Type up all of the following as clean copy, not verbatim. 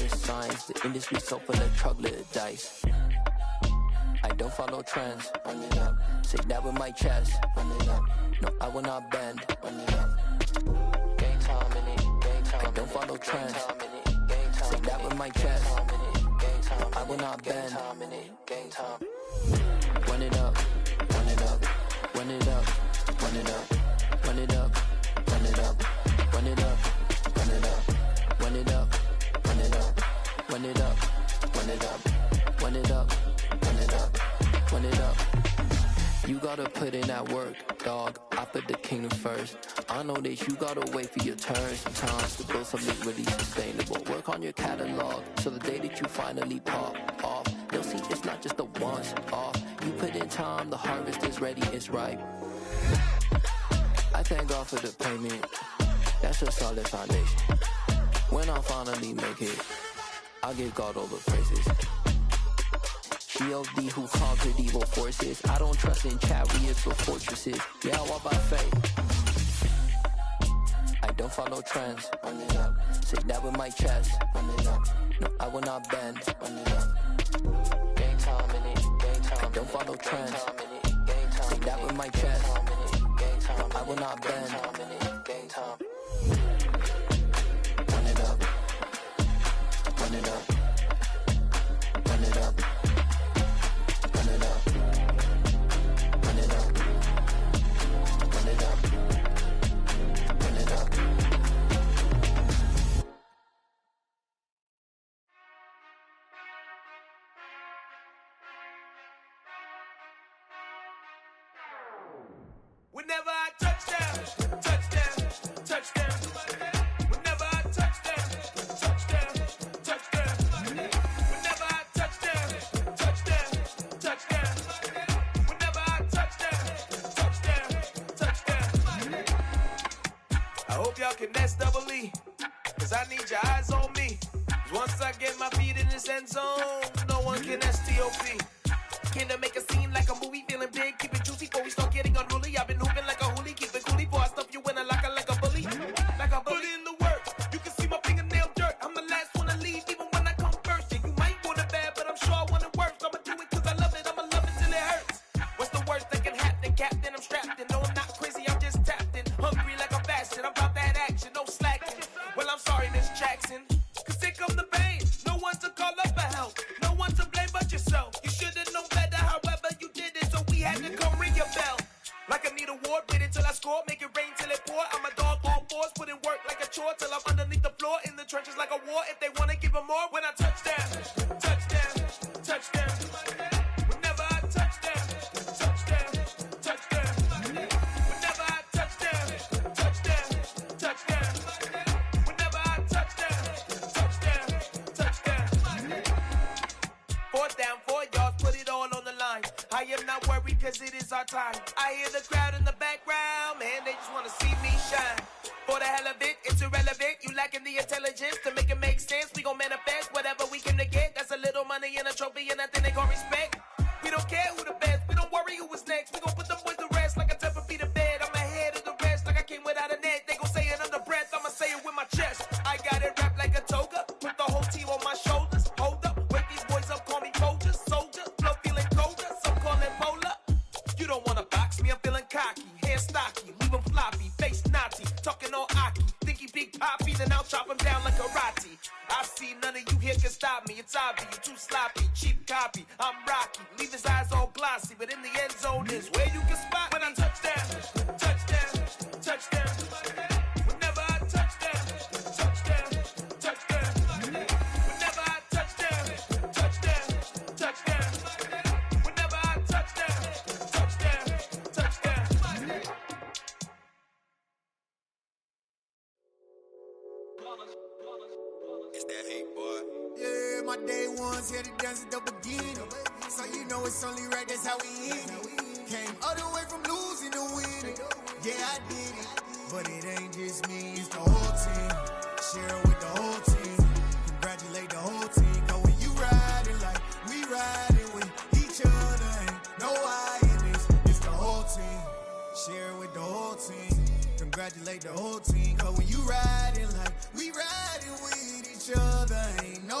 is science. The industry so full of troglodytes. I don't follow trends. Run it up. Say that with my chest. Run it up. No, I will not bend. Run it up. Game time in it. Game time. I don't follow trends. Say that with my chest. I will not bend. Game time. Run it up. Run it up. Run it up. Run it up. Run it up. Run it up. Run it up. Run it up. Run it up. Run it up. Run it up. Run it up. Run it up. Run it up. Run it up. You gotta put in that work, dog. I put the kingdom first. I know that you gotta wait for your turn sometimes to build something really sustainable. Work on your catalog, so the day that you finally pop off, they'll see it's not just a once off. You put in time, the harvest is ready, it's ripe. I thank God for the payment. That's a solid foundation. When I finally make it, I'll give God all the praises. G.O.D. who conquered evil forces. I don't trust in chariots or fortresses. Yeah, I walk by faith. I don't follow trends. Run it up. Say that with my chest. Run it up. No, I will not bend. Run it up. Game time in it. Game time. I don't follow trends. Say that with my chest. I will not bend. Game time. Run it up. Run it up. Run it up. Run it up. Run it up. Run it up. Run it up. Whenever I touch down, touchdown, touchdown. Whenever I touch down, touchdown, touchdown. Whenever I touch down, touchdown, touchdown. Whenever I touch down, touchdown, touchdown. I hope y'all can S-double-E, cause I need your eyes on me. 'Cause once I get my feet in this end zone, no one can S-T-O-P. Came to make a scene like a movie, feeling big, keep it juicy before we start getting unruly. I've been hooping like a hoolie, keep it coolie before I stuff you in a locker like a bully. Like a bully. Put in the work, you can see my fingernail dirt. I'm the last one to leave, even when I come first. Yeah, you might want it bad, but I'm sure I want it worse. I'ma do it cause I love it, I'ma love it till it hurts. What's the worst that can happen, Captain? I'm strapped in, no I'm not crazy, I'm just tapped in. Hungry like I'm fasting, I'm about that action, no slacking. Well, I'm sorry, Miss Jackson, cause here come the pain. No one to call up for help, no one to blame but yourself. You should've known better, however you did it, so we had to come ring your bell. Like I need a ward, wait until I score, make it rain till it pour. I'm a dog on fours, put in work like a chore till I'm underneath the floor, in the trenches like a war. If they wanna give them more, when I touch down, touchdown, touchdown. Whenever I touch down, touchdown, touchdown. Whenever I touch down, touchdown, touchdown. Whenever I touch down, touchdown, touchdown. 4th down, 4 yards, put it all on the line. I am not worried cause it is our time. I hear the crowd in the background, man, they just wanna see me shine. For the hell of it, it's irrelevant. You lacking the intelligence to make it make sense. We gon' manifest whatever we can to get. That's a little money and a trophy and nothing they gon' respect. We don't care who the best, we don't worry who was next. We gon' put them boys to rest like a temper feet to bed. I'm ahead of the rest like I came without a net. They gon' say it under breath, I'ma say it with my chest. I got it wrapped like a toga, put the whole team on my shoulders. Hold up, wake these boys up, call me soldier, soldier. Flow feeling colder, some call it polar. You don't wanna box me, I'm feeling cocky. Hair stocky, leave him floppy, face naughty. Talking all aki, think he big poppy, then I'll chop him down like karate. I see none of you here can stop me. It's obvious, you too sloppy, cheap copy. I'm rocky, leave his eyes all glossy, but in the end zone is where you can spot when I touch down, touchdown, touchdown. Whenever I touch down, touchdown, touchdown. Whenever I touch down, touchdown, touchdown. Whenever I touch down, touchdown, touchdown. It's that hate, boy. Yeah, my day ones here to dance at the beginning. So you know it's only right, that's how we hit it. Came all the way from losing to winning. Yeah, I did it. But it ain't just me, it's the whole team. Share it with the whole team. Congratulate the whole team. Cause when you riding like we riding with each other, ain't no highness. It's the whole team. Share it with the whole team. Congratulate the whole team. Cause when you riding like we riding with each other, ain't no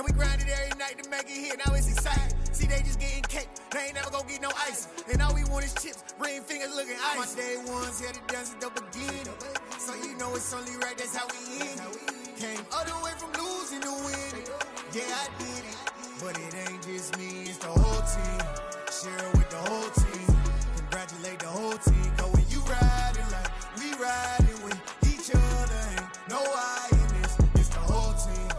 And we grinded every night to make it hit, now it's exciting. See, they just getting cake, they ain't never gonna get no ice. And all we want is chips, ring fingers looking ice. My day ones here to dance at the beginning. So you know it's only right, that's how we end it. Came all the way from losing to winning. Yeah, I did it, but it ain't just me, it's the whole team. Share it with the whole team. Congratulate the whole team. Cause when you riding like we riding with each other, ain't no I in this, it's the whole team.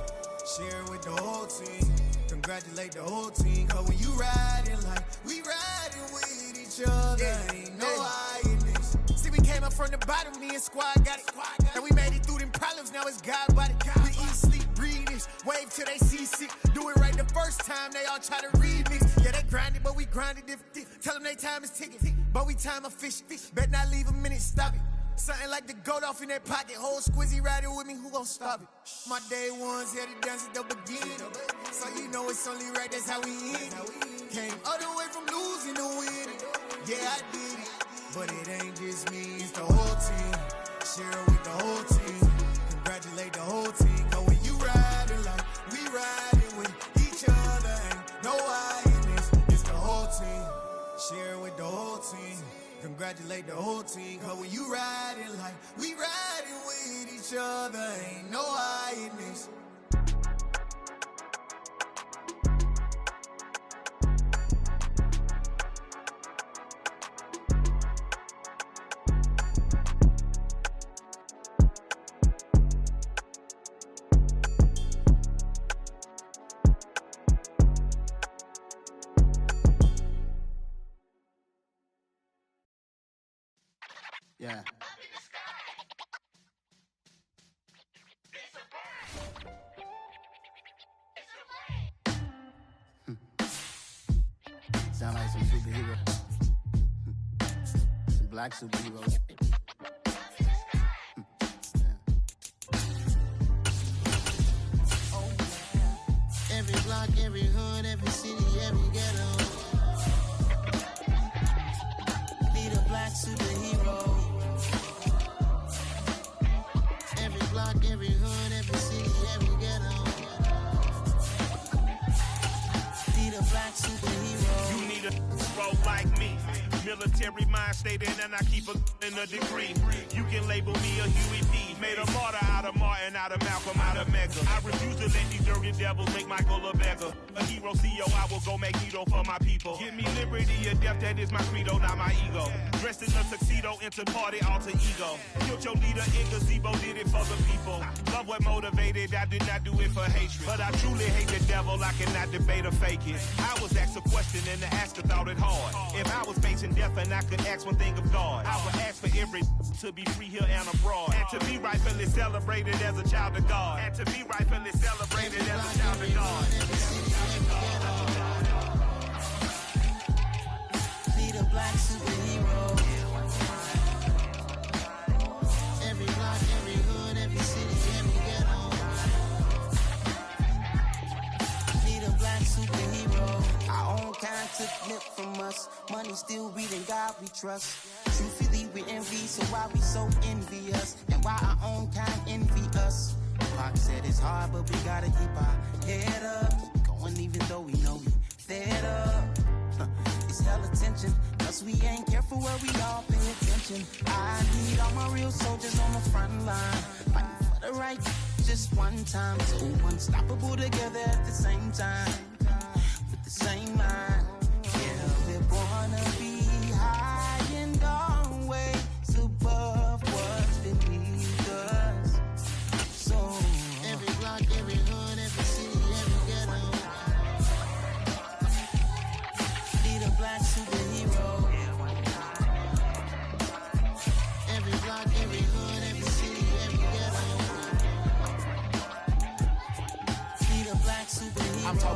Share it with the whole team. Congratulate the whole team. Cause when you riding like we riding with each other, ain't no I in this. See, we came up from the bottom, me and squad got it. And we made it through them problems, now it's God body. We eat, sleep, breathe this, wave till they see sick. Do it right the first time, they all try to remix. Yeah, they grinded, but we grinded different. Tell them they time is ticking, but we time a fish. Bet not leave a minute, stop it. Something like the goat off in their pocket. Whole squizzy riding with me, who gon' stop it? My day ones here to dance at the beginning. So you know it's only right, that's how we end it. Came all the way from losing to winning. Yeah, I did it, but it ain't just me, it's the whole team. Share it with the whole team. Congratulate the whole team. Cause when you riding like we riding with each other, ain't no I in this, it's the whole team. Share it with the whole team. Congratulate the whole team. Cause when you riding like we riding with each other, ain't no I in this. Yeah. Sound like some superhero. Some black superheroes. Every block, every hood, every city, every ghetto. Need a black superhero. Every block, every hood, every city, every ghetto. Need a black superhero. You need a role like me. Military mind state and I keep a degree. You can label me a Huey P. Made a martyr out of Martin, out of Malcolm, out of Mega. I refuse to let these dirty devils make Michael a beggar. A hero CEO, I will go Magneto for my people. Give me liberty or death, that is my credo, not my ego. Dressed in a tuxedo, into party, alter ego. Killed your leader in gazebo, did it for the people. Love what motivated, I did not do it for hatred. But I truly hate the devil, I cannot debate or fake it. I was asked a question and the asker thought it hard. If I was facing death and I could ask one thing of God, I would ask for every to be free here and abroad. And to be rightfully celebrated as a child of God. And to be rightfully celebrated as a child of God. Need a black superhero. Every block, every hood, every city, every ghetto. Need a black superhero. Our own kind took lip from us. Money still reading God we trust. Truthfully we envy, so why we so envious? And why our own kind envy us? Pac said it's hard, but we gotta keep our head up. Going even though we know we fed up. It's hella tension, cause we ain't careful where we all pay attention. I need all my real soldiers on the front line, fighting for the right just one time. So unstoppable together at the same time, with the same mind. Yeah, we're gonna be high and always above what's beneath us. So every block, every hood, every city, every ghetto. Need a black superhero. Every block, every hood, every city, every ghetto. Need a black superhero.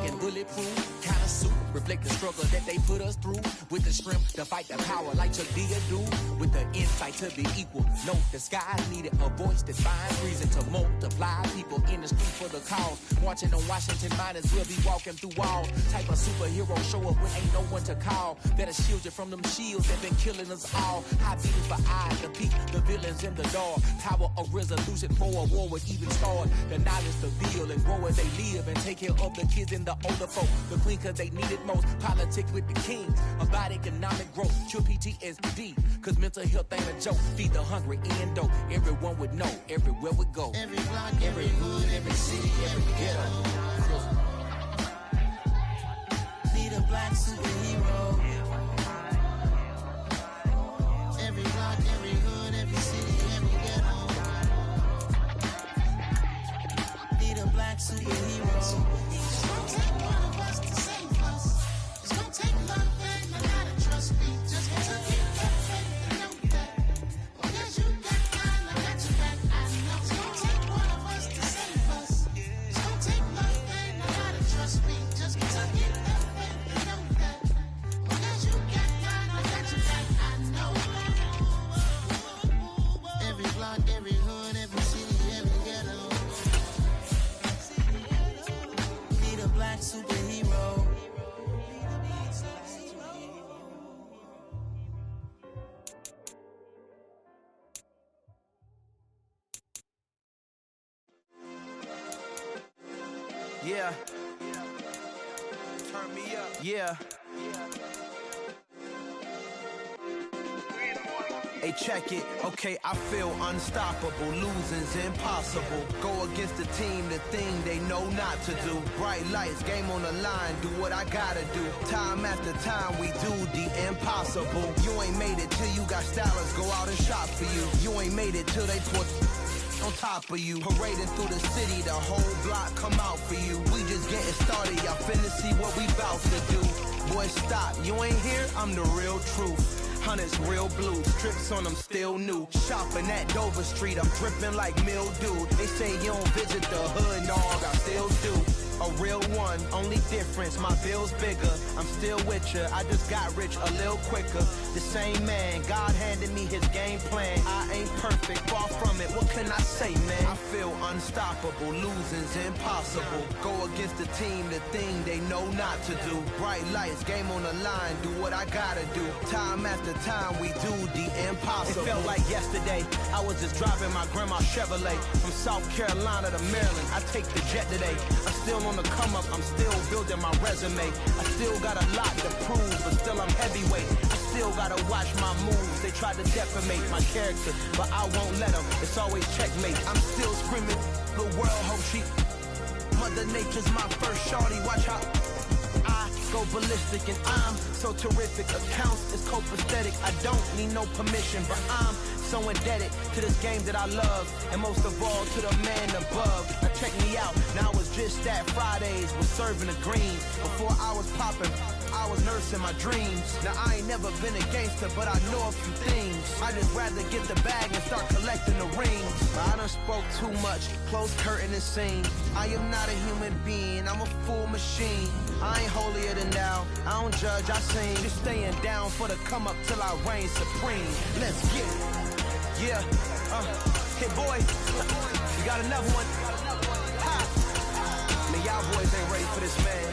looking bulletproof. Kind of suit, reflect the struggle that they put us through. With the strength to fight the power like Chuck D do. With the insight to be equal. Note the skies needed a voice that finds reason to multiply. People in the street for the cause. Marching on Washington, might as well be walking through walls. Type of superhero show up when ain't no one to call. That'll shield you from them shields that been killing us all. High beams for eyes, the peak, the villains in the dark. Tower of resolution for a war would even start. The knowledge to build and grow as they live and take care of the kids and the older folk. The queen cause they need it most. Politics with the kings. About economic growth. Cure PTSD. Cause mental health ain't a joke. Feed the hungry and dope. Everyone would know. Everywhere we go. Every block, every hood, every city, every ghetto. Need a black superhero. Every block, every hood, every city, every ghetto. Need a black superhero. It's gonna take one of us to save us. It's gonna take love and a lot of trust me. Just gonna keep that faith and know that. Well, yes, you got time, I got your back. I know it's gonna take one of us to save us. It's gonna take love and a lot of trust me. Just gonna keep that faith and know that. Well, yes, you got time, I got your back. I know. Every block, every hood, every city, every ghetto. Need a black superhero. Yeah. Turn me up. Yeah. Hey, check it. Okay, I feel unstoppable. Losing's impossible. Go against the team, the thing they know not to do. Bright lights, game on the line, do what I gotta do. Time after time, we do the impossible. You ain't made it till you got stylers go out and shop for you. You ain't made it till they put on top of you. Parading through the city, the whole block come out for you. We just getting started, y'all finna see what we bout to do. Boy, stop, you ain't here, I'm the real truth. Hunters real blue, strips on them still new. Shopping at Dover Street, I'm dripping like mildew. They say you don't visit the hood, dog, I still do. A real one, only difference, my bill's bigger. I'm still with ya, I just got rich a little quicker. The same man, God handed me his game plan. I ain't perfect, far from it, what can I say, man? I feel unstoppable, losing's impossible. Go against the team, the thing they know not to do. Bright lights, game on the line, do what I gotta do. Time after time, we do the impossible. It felt like yesterday, I was just driving my grandma's Chevrolet. From South Carolina to Maryland, I take the jet today. I'm still on the come up, I'm still building my resume. I still got a lot to prove, but still I'm heavyweight. I still gotta watch my moves. They tried to defamate my character, but I won't let them. It's always checkmate. I'm still screaming, the world hope she. Mother Nature's my first shorty, watch how I go ballistic and I'm so terrific. Accounts is copacetic, I don't need no permission, but I'm so indebted to this game that I love, and most of all to the man above. Now check me out, now it's just that Fridays was serving the greens. Before I was popping, I was nursing my dreams. Now I ain't never been a gangster, but I know a few things. I just rather get the bag and start collecting the rings. But I done spoke too much, close curtain and scene. I am not a human being, I'm a full machine. I ain't holier than thou, I don't judge, I sing. Just staying down for the come up till I reign supreme. Let's get it. Yeah, hey boy, you got another one. Ha! Man, y'all boys ain't ready for this, man.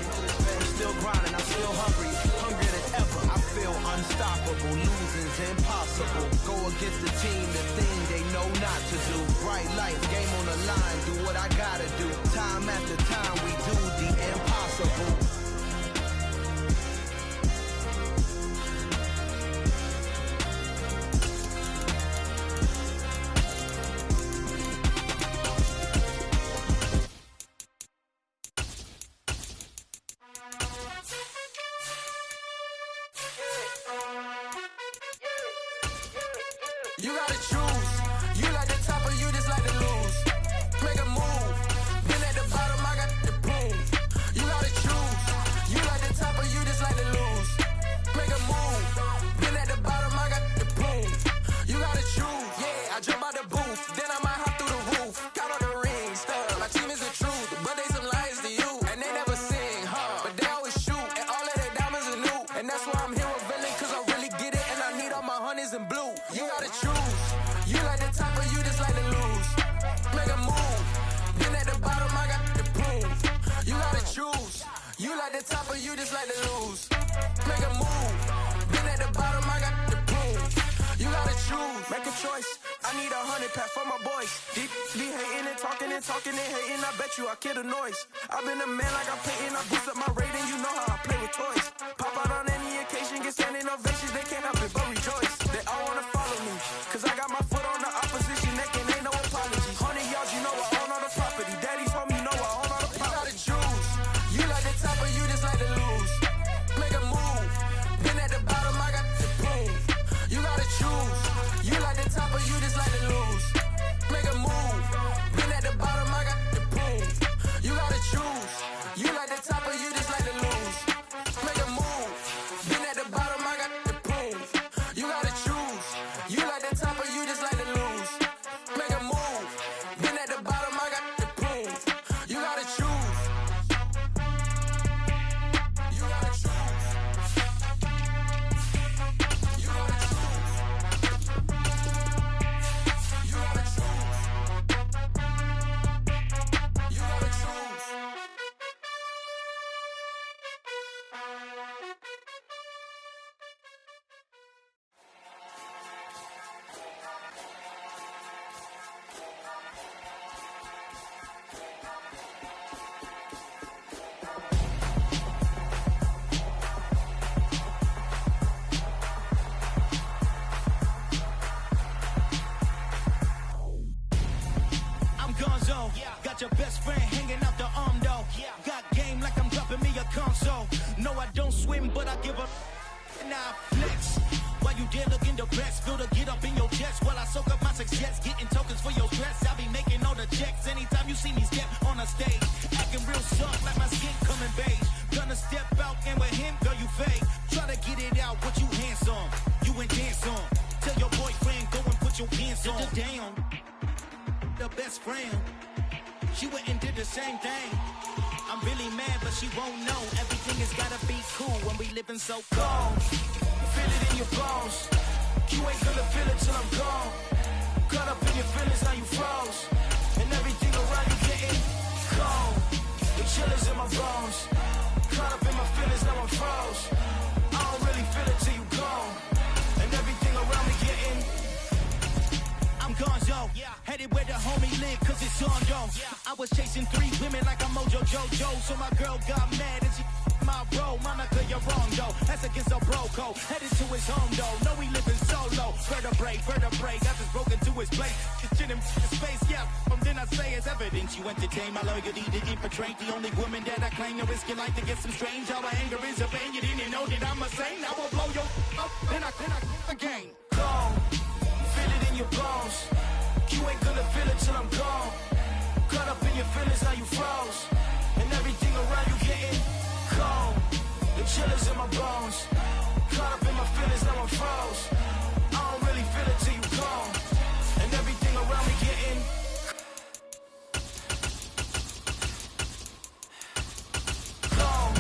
I'm still grinding, I'm still hungry, hungrier than ever. I feel unstoppable, losing's impossible. Go against the team, the thing they know not to do. Bright lights, game on the line, do what I gotta do. Time after time, we do the impossible. You gotta choose. You like the top or you just like to lose. Make a move. Been at the bottom, I got the boom. You gotta choose. You like the top or you just like to lose. Make a move. Been at the bottom, I got the boom. You gotta choose. Yeah, I jump out the booth. Then I might hop through the roof. Count on the rings. My team is the truth, but they some liars to you. And they never sing, huh? like the top or you just like to lose? Make a move. Been at the bottom, I got the prove. You gotta choose, make a choice. I need 100 pack for my boys. Deep be hating and talking and hating. I bet you I kill the noise. I've been a man like I'm playing. I boost up my rating. You know how I play with toys. Pop out on any occasion, get standing ovations. They can't help it but rejoice. They all wanna follow me, cause I got my foot on the opposition. They can ain't no apologies. 100 yards, you know I own all the property. Daddy's home, you know I own all the property. You gotta choose. You like the top or you just like to lose? Make a move. Been at the bottom, I got the prove. You gotta choose. You like the top or you just like to lose? Make a move. Been at the bottom, I got the prove. You gotta choose. You like the top or you just like to lose? Make a move. Been at the bottom, I got the prove. You gotta choose. You like the top or you just like to lose? Make a move. Been at the bottom, I got the prove. You gotta choose. You gotta choose. You gotta choose. You gotta choose. You gotta choose. I'm Gonzo. Got your best friend hanging out the arm though. Got game like I'm dropping me a console. No, I don't swim, but I give a now flex. While you there looking the best, feel the get up in your chest while I soak up my success, getting tokens for your stress. I be making all the checks anytime you see me step on a stage, acting real soft like my skin coming beige. Gonna step out and with him, girl, you fake. Try to get it out, what you handsome, you and dance on. Tell your boyfriend go and put your pants on. Down, the best friend, she went and did the same thing. I'm really mad, but she won't know. Everything has gotta be cool when we living so cold. Feel it in your bones. You ain't gonna feel it till I'm gone. Caught up in your feelings, now you froze. And everything around you getting cold. The chillers in my bones. Caught up in my feelings, now I'm froze. I don't really feel it till you gone. And everything around me getting. I'm Gonzo, headed where the homie live, cause it's on though. I was chasing 3 women like I'm Mojo Jojo, so my girl got mad and she my bro. Monica, you're wrong though, that's against a bro code. Headed to his home though, no we living solo. Vertebrae, got this broken to his place. It's shit in space, from then I say it's evidence. You entertain my loyalty to infiltrate. The only woman that I claim to risk your life to get some strange. All my anger is a pain, you didn't know that I'm a saint. I will blow your up, then I again. Gone. Feel it in your bones. You ain't gonna feel it till I'm gone. Caught up in your feelings, now you froze. And everything around you getting cold. The chillers in my bones. Caught up in my feelings, now I'm froze. I don't really feel it till you gone. And everything around me getting cold.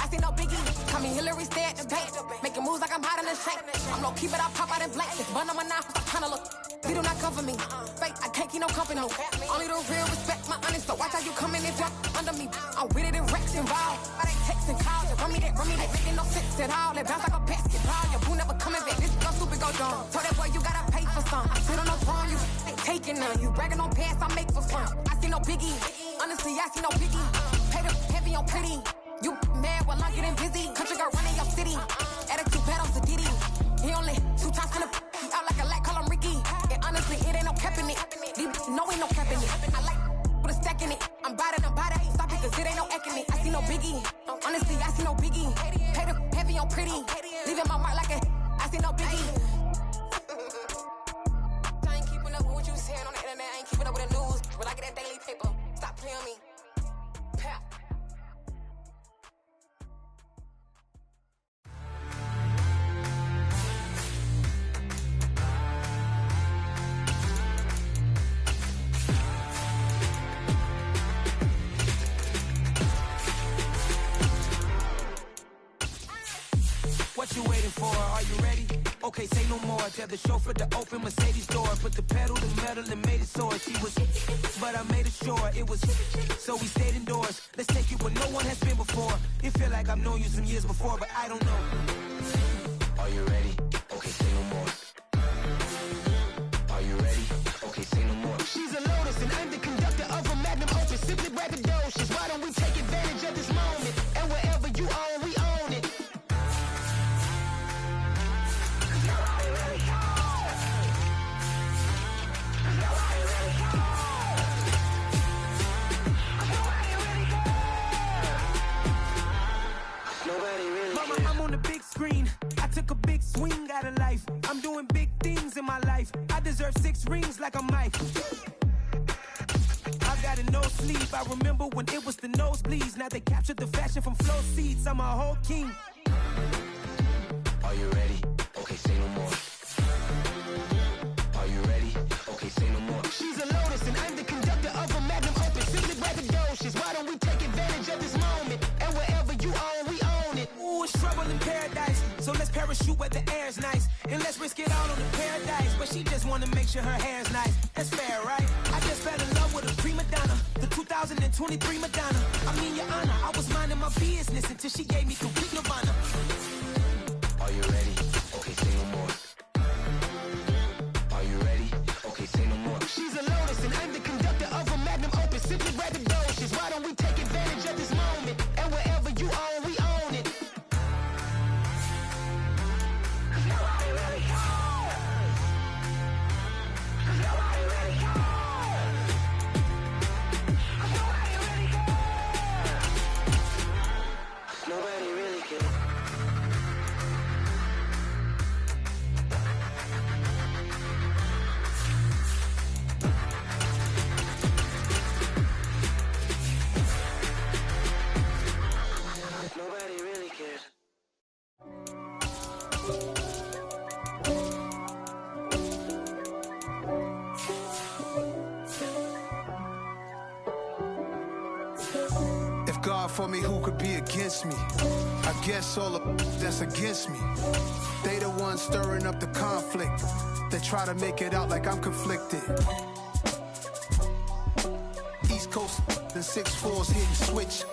I see no biggie. Call me Hillary, stay at the bank. Making moves like I'm hot in the shank. I'm low key, but I pop out in blank. It's bun on my knife, I'm tryna look. You do not cover me. Fake, I can't keep no company. Only the real respect my honest. So watch how you coming if you're under me. I'm with it and Rex involved. I they texting calls and run me that. Ain't making no sense at all. They bounce like a basketball. Your boo never coming back. This go stupid, go dumb. Told that boy you gotta pay for some. I sit on no throne, you ain't taking none. You bragging on pants, I make for fun. I see no biggie. Honestly, I see no biggie. Pay the heavy on pretty. You mad while I'm getting busy. Country girl running your city. Attitude bad on Diddy. He only 2 times finna he out like a light, call him Ricky. And honestly, it ain't no cap in it. No, ain't no cap in it. I like with a stack in it. I'm about it. Stop it, cause it ain't no acting it. I see no biggie. Honestly, I see no biggie. Pay the heavy on pretty. Leaving my mark like a I see no biggie. I ain't keeping up with what you saying on the internet. I ain't keeping up with the news. But I get that daily paper. Stop playing me. Pap. What you waiting for? Are you ready? Okay, say no more. Tell the chauffeur to open Mercedes door. Put the pedal to metal and made it soar. She was, but I made it sure it was. So we stayed indoors. Let's take it where no one has been before. It feel like I've known you some years before, but I don't know. Are you ready? Okay, say no more. Are you ready? Okay, say no more. She's a Lotus and I'm the conductor of a magnum opus. Simply braggadocious. Why don't we take advantage of this moment? And wherever you own, we own it. Mama, I'm on the big screen. I took a big swing out of life. I'm doing big things in my life. I deserve 6 rings like I'm Mike. I got a no sleep. I remember when it was the nosebleeds. Now they captured the fashion from flow seats. I'm a whole king. Are you ready? Okay, say no more. Are you ready? Okay, say no more. She's a Lotus and I'm the conductor of a magnum opus. Simply braggadocious. Why don't we take advantage of this moment? And wherever you own, we own it. Ooh, it's trouble in paradise. So let's parachute where the air's nice. And let's risk it all on the paradise. But she just wanna make sure her hair's nice. That's fair, right? I just fell in love with a prima donna. The 2023 Madonna. I mean, your honor, I was minding my business until she gave me complete nirvana. Are you ready? Okay, say no more. Are you ready? Okay, say no more. She's a Lotus and I'm the conductor of a magnum opus. Simply braggadocious. Why don't we take advantage of this moment? And wherever you own, we own it. Nobody really cares. Nobody really cares. Nobody really cares. Nobody really cares. Nobody really cares. If God for me, who could be against me? I guess all of that's against me. They the ones stirring up the conflict. They try to make it out like I'm conflicted. East Coast, the 6'4's hitting switch.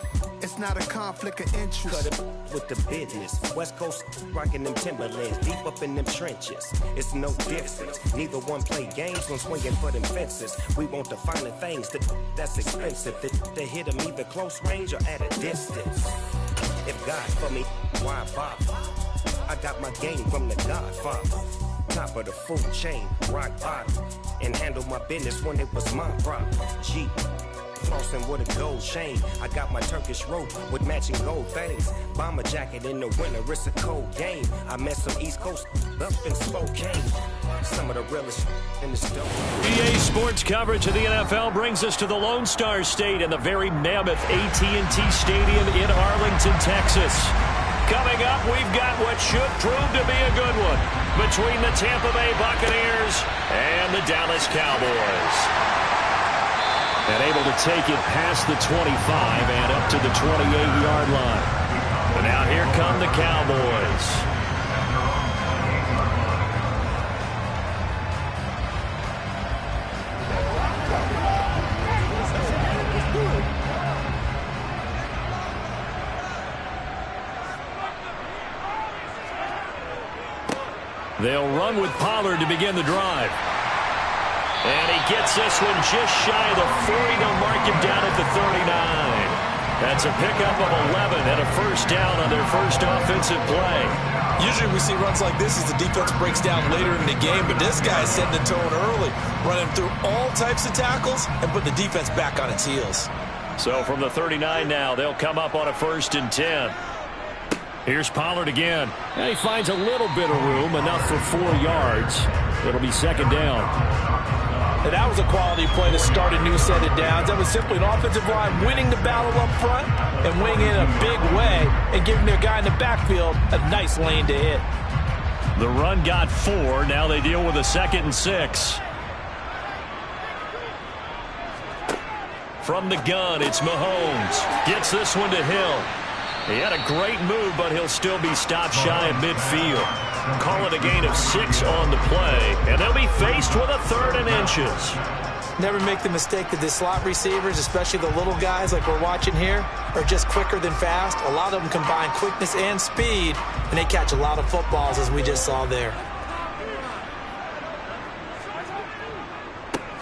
It's not a conflict of interest. Cut it with the business. West Coast rocking them Timberlands, deep up in them trenches. It's no difference. Neither one play games when swinging for them fences. We want the finer things that's expensive. They hit them either close range or at a distance. If God for me, why bother? I got my game from the Godfather. Top of the food chain, rock bottom. And handle my business when it was my problem. G. Flossing with a gold chain. I got my Turkish rope with matching gold things. Bomber jacket in the winter, it's a cold game. I met some East Coast up in Spokane. Some of the realest in the store. EA Sports coverage of the NFL brings us to the Lone Star State and the very mammoth AT&T Stadium in Arlington, Texas. Coming up, we've got what should prove to be a good one between the Tampa Bay Buccaneers and the Dallas Cowboys. And able to take it past the 25 and up to the 28-yard line. The come the Cowboys. They'll run with Pollard to begin the drive. And he gets this one just shy of the 40. They'll mark him down at the 39. That's a pickup of 11 and a first down on their first offensive play. Usually we see runs like this as the defense breaks down later in the game, but this guy is setting the tone early, running through all types of tackles and put the defense back on its heels. So from the 39 now, they'll come up on a 1st and 10. Here's Pollard again. And he finds a little bit of room, enough for 4 yards. It'll be 2nd down. And that was a quality play to start a new set of downs. That was simply an offensive line winning the battle up front and winning in a big way and giving their guy in the backfield a nice lane to hit. The run got 4. Now they deal with a 2nd and 6. From the gun, it's Mahomes. Gets this one to Hill. He had a great move, but he'll still be stopped shy of midfield. Call it a gain of 6 on the play, and they'll be faced with a 3rd and inches. Never make the mistake that the slot receivers, especially the little guys like we're watching here, are just quicker than fast. A lot of them combine quickness and speed, and they catch a lot of footballs, as we just saw there.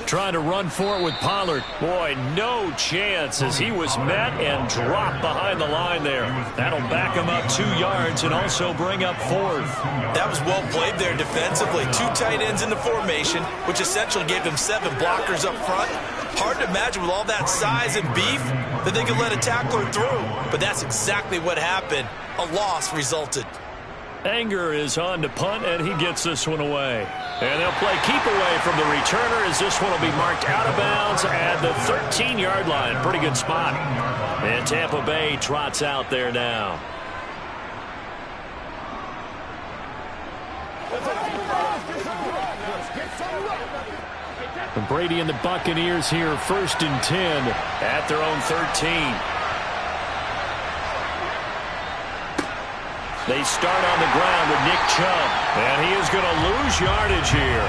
Trying to run for it with Pollard. Boy, no chance as he was met and dropped behind the line there. That'll back him up 2 yards and also bring up 4th. That was well played there defensively. 2 tight ends in the formation, which essentially gave them 7 blockers up front. Hard to imagine with all that size and beef that they could let a tackler through. But that's exactly what happened. A loss resulted. Anger is on to punt, and he gets this one away. And they'll play keep away from the returner as this one will be marked out of bounds at the 13-yard line. Pretty good spot. And Tampa Bay trots out there now. And Brady and the Buccaneers here, 1st and 10 at their own 13. They start on the ground with Nick Chubb, and he is going to lose yardage here.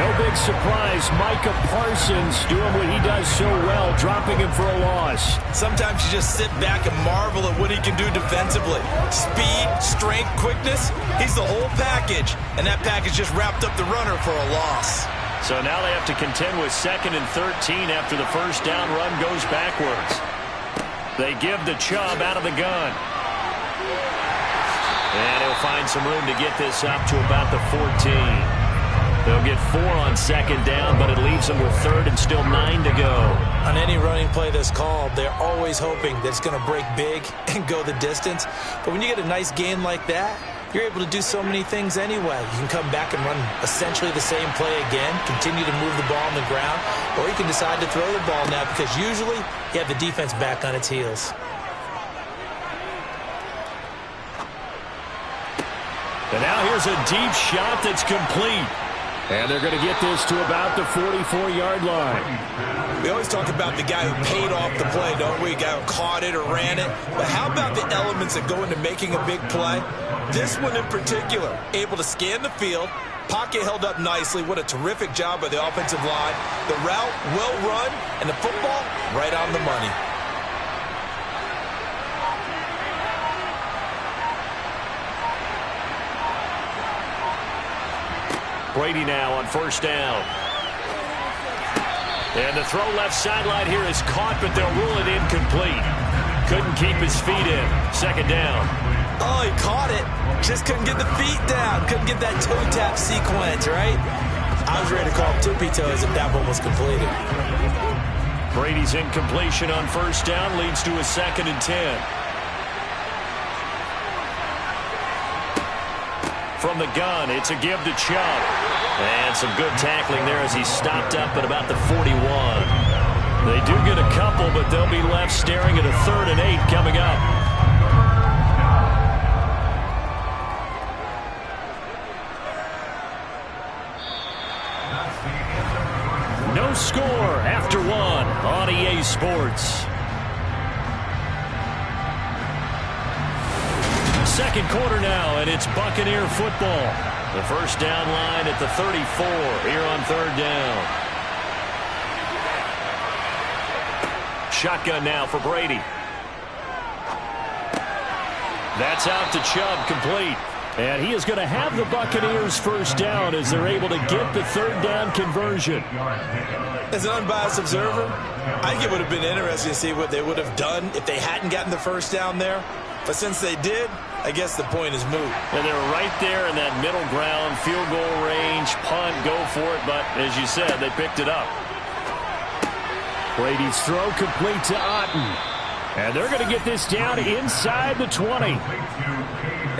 No big surprise, Micah Parsons doing what he does so well, dropping him for a loss. Sometimes you just sit back and marvel at what he can do defensively. Speed, strength, quickness, he's the whole package, and that package just wrapped up the runner for a loss. So now they have to contend with 2nd and 13 after the first down run goes backwards. They give the Chubb out of the gun. And he'll find some room to get this up to about the 14. They'll get 4 on 2nd down, but it leaves them with 3rd and still 9 to go. On any running play that's called, they're always hoping that it's going to break big and go the distance. But when you get a nice gain like that, you're able to do so many things anyway. You can come back and run essentially the same play again, continue to move the ball on the ground, or you can decide to throw the ball now because usually you have the defense back on its heels. And now here's a deep shot that's complete. And they're going to get this to about the 44-yard line. We always talk about the guy who paid off the play, don't we? The guy who caught it or ran it. But how about the elements that go into making a big play? This one in particular, able to scan the field, pocket held up nicely. What a terrific job by the offensive line. The route, well run, and the football, right on the money. Brady now on 1st down. And the throw left sideline here is caught, but they'll rule it incomplete. Couldn't keep his feet in. 2nd down. Oh, he caught it. Just couldn't get the feet down. Couldn't get that toe tap sequence, right? I was ready to call him tippy toes if that one was completed. Brady's incompletion on 1st down leads to a 2nd and 10. From the gun, it's a give to Chubb. And some good tackling there as he's stopped up at about the 41. They do get a couple, but they'll be left staring at a 3rd and 8 coming up. No score after 1 on EA Sports. second quarter now, and it's Buccaneer football. The first down line at the 34 here on third down. Shotgun now for Brady. That's out to Chubb, complete. And he is going to have the Buccaneers first down as they're able to get the third down conversion. As an unbiased observer, I think it would have been interesting to see what they would have done if they hadn't gotten the first down there. But since they did, I guess the point is moot. And they're right there in that middle ground, field goal range, punt, go for it. But as you said, they picked it up. Brady's throw complete to Otten. And they're going to get this down inside the 20.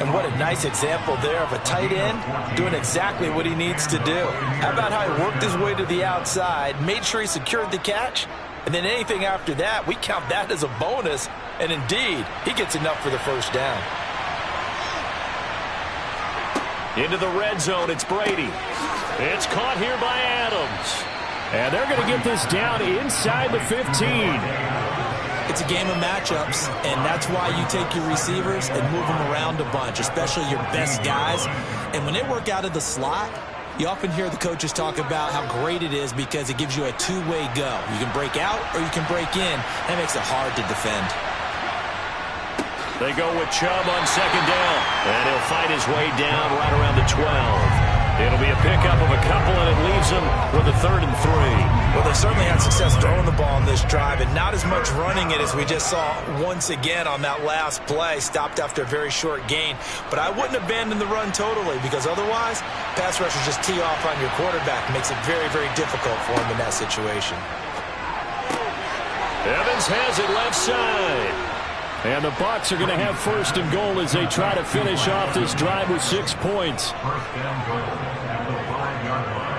And what a nice example there of a tight end doing exactly what he needs to do. How about how he worked his way to the outside, made sure he secured the catch, and then anything after that, we count that as a bonus. And indeed, he gets enough for the first down. Into the red zone, it's Brady. It's caught here by Adams. And they're going to get this down inside the 15. It's a game of matchups, and that's why you take your receivers and move them around a bunch, especially your best guys. And when they work out of the slot, you often hear the coaches talk about how great it is because it gives you a two-way go. You can break out or you can break in. That makes it hard to defend. They go with Chubb on second down, and he'll fight his way down right around the 12. It'll be a pickup of a couple, and it leaves them with a 3rd and 3. Well, they certainly had success throwing the ball on this drive, and not as much running it as we just saw once again on that last play. Stopped after a very short gain. But I wouldn't abandon the run totally, because otherwise, pass rushers just tee off on your quarterback. Makes it very, very difficult for him in that situation. Evans has it left side. And the Bucs are going to have 1st and goal as they try to finish off this drive with 6 points. First down goal at the 5-yard line.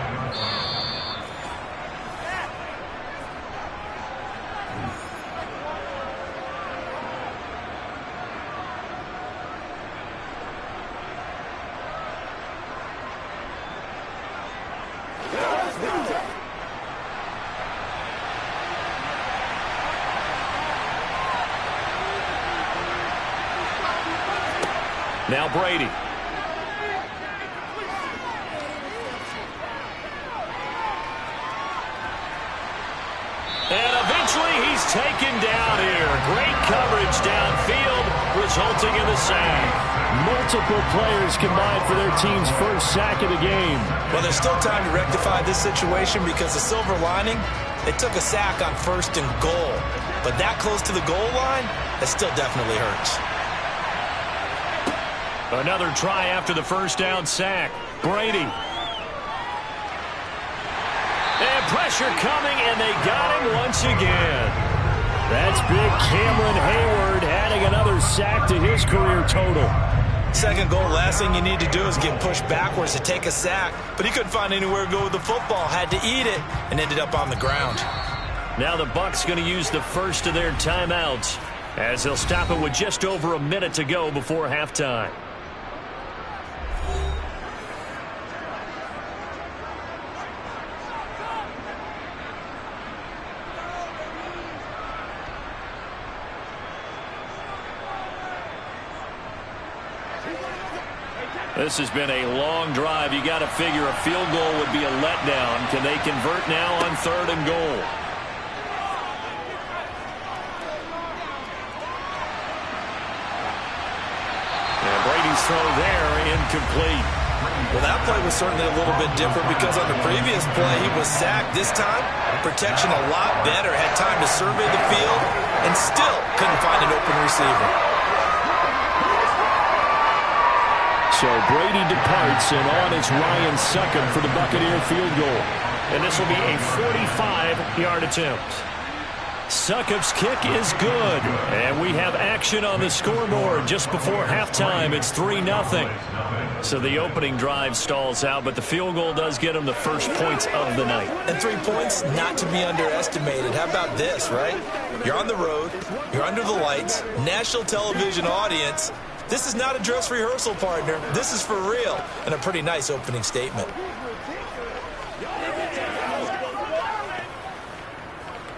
Now Brady. And eventually he's taken down here. Great coverage downfield, resulting in the sack. Multiple players combined for their team's first sack of the game. Well, there's still time to rectify this situation because the silver lining, they took a sack on 1st and goal. But that close to the goal line, that still definitely hurts. Another try after the first down sack. Brady. And pressure coming, and they got him once again. That's big Cameron Hayward adding another sack to his career total. Second goal, last thing you need to do is get pushed backwards to take a sack. But he couldn't find anywhere to go with the football. Had to eat it and ended up on the ground. Now the Bucs going to use the first of their timeouts as they'll stop it with just over a minute to go before halftime. This has been a long drive. You got to figure a field goal would be a letdown. Can they convert now on 3rd and goal? And Brady's throw there, incomplete. Well, that play was certainly a little bit different because on the previous play he was sacked. This time, protection a lot better. Had time to survey the field and still couldn't find an open receiver. So Brady departs, and on is Ryan Succop for the Buccaneer field goal. And this will be a 45-yard attempt. Succop's kick is good. And we have action on the scoreboard just before halftime. It's 3-0. So the opening drive stalls out, but the field goal does get him the first points of the night. And 3 points, not to be underestimated. How about this, right? You're on the road. You're under the lights. National television audience. This is not a dress rehearsal, partner. This is for real. And a pretty nice opening statement.